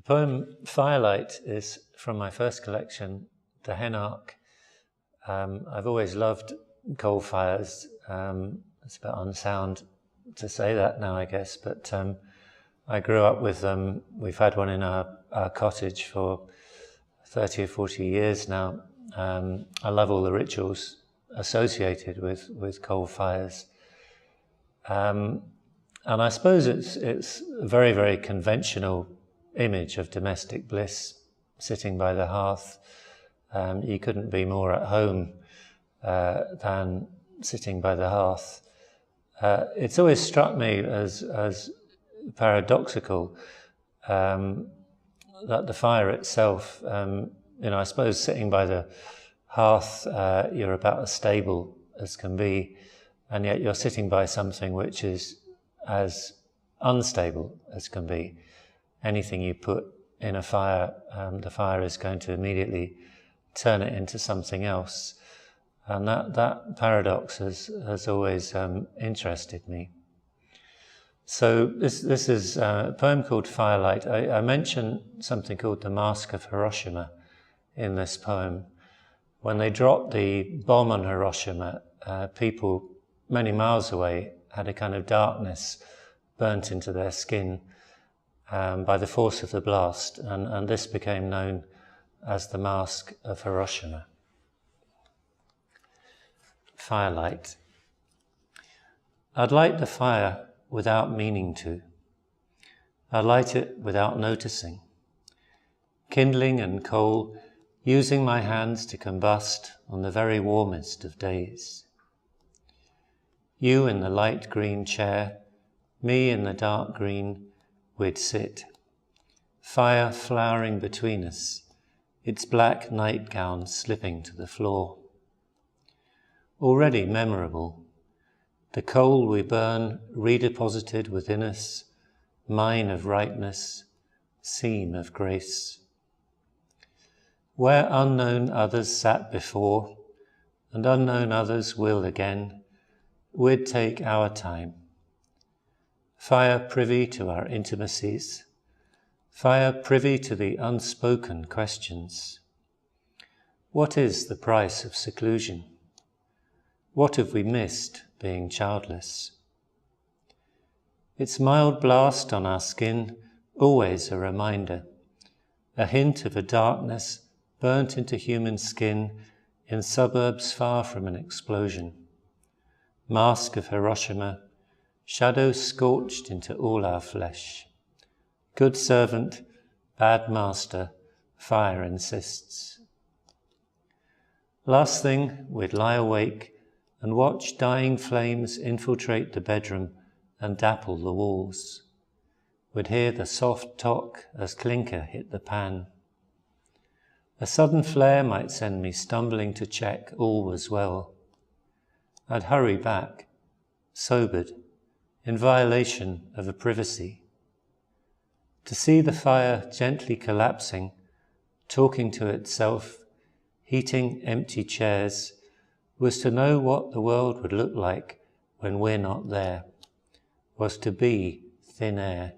The poem Firelight is from my first collection, The Hen Ark. I've always loved coal fires. It's a bit unsound to say that now, I guess, but I grew up with them. We've had one in our cottage for 30 or 40 years now. I love all the rituals associated with coal fires. And I suppose it's a very, very conventional image of domestic bliss, sitting by the hearth. You couldn't be more at home than sitting by the hearth. It's always struck me as paradoxical that the fire itself, I suppose sitting by the hearth, you're about as stable as can be, and yet you're sitting by something which is as unstable as can be. Anything you put in a fire, the fire is going to immediately turn it into something else. And that paradox has always interested me. So this is a poem called Firelight. I mention something called the Mask of Hiroshima in this poem. When they dropped the bomb on Hiroshima, people many miles away had a kind of darkness burnt into their skin by the force of the blast, and this became known as the Mask of Hiroshima. Firelight. I'd light the fire without meaning to. I'd light it without noticing. Kindling and coal, using my hands to combust on the very warmest of days. You in the light green chair, me in the dark green, we'd sit. Fire flowering between us, its black nightgown slipping to the floor. Already memorable, the coal we burn redeposited within us, mine of rightness, seam of grace. Where unknown others sat before, and unknown others will again, we'd take our time. Fire privy to our intimacies, fire privy to the unspoken questions. What is the price of seclusion? What have we missed being childless? Its mild blast on our skin, always a reminder, a hint of a darkness burnt into human skin in suburbs far from an explosion. Mask of Hiroshima, shadow scorched into all our flesh. Good servant, bad master, fire insists. Last thing, we'd lie awake and watch dying flames infiltrate the bedroom and dapple the walls. We'd hear the soft tock as clinker hit the pan. A sudden flare might send me stumbling to check all was well. I'd hurry back, sobered, in violation of a privacy. To see the fire gently collapsing, talking to itself, heating empty chairs, was to know what the world would look like when we're not there, was to be thin air.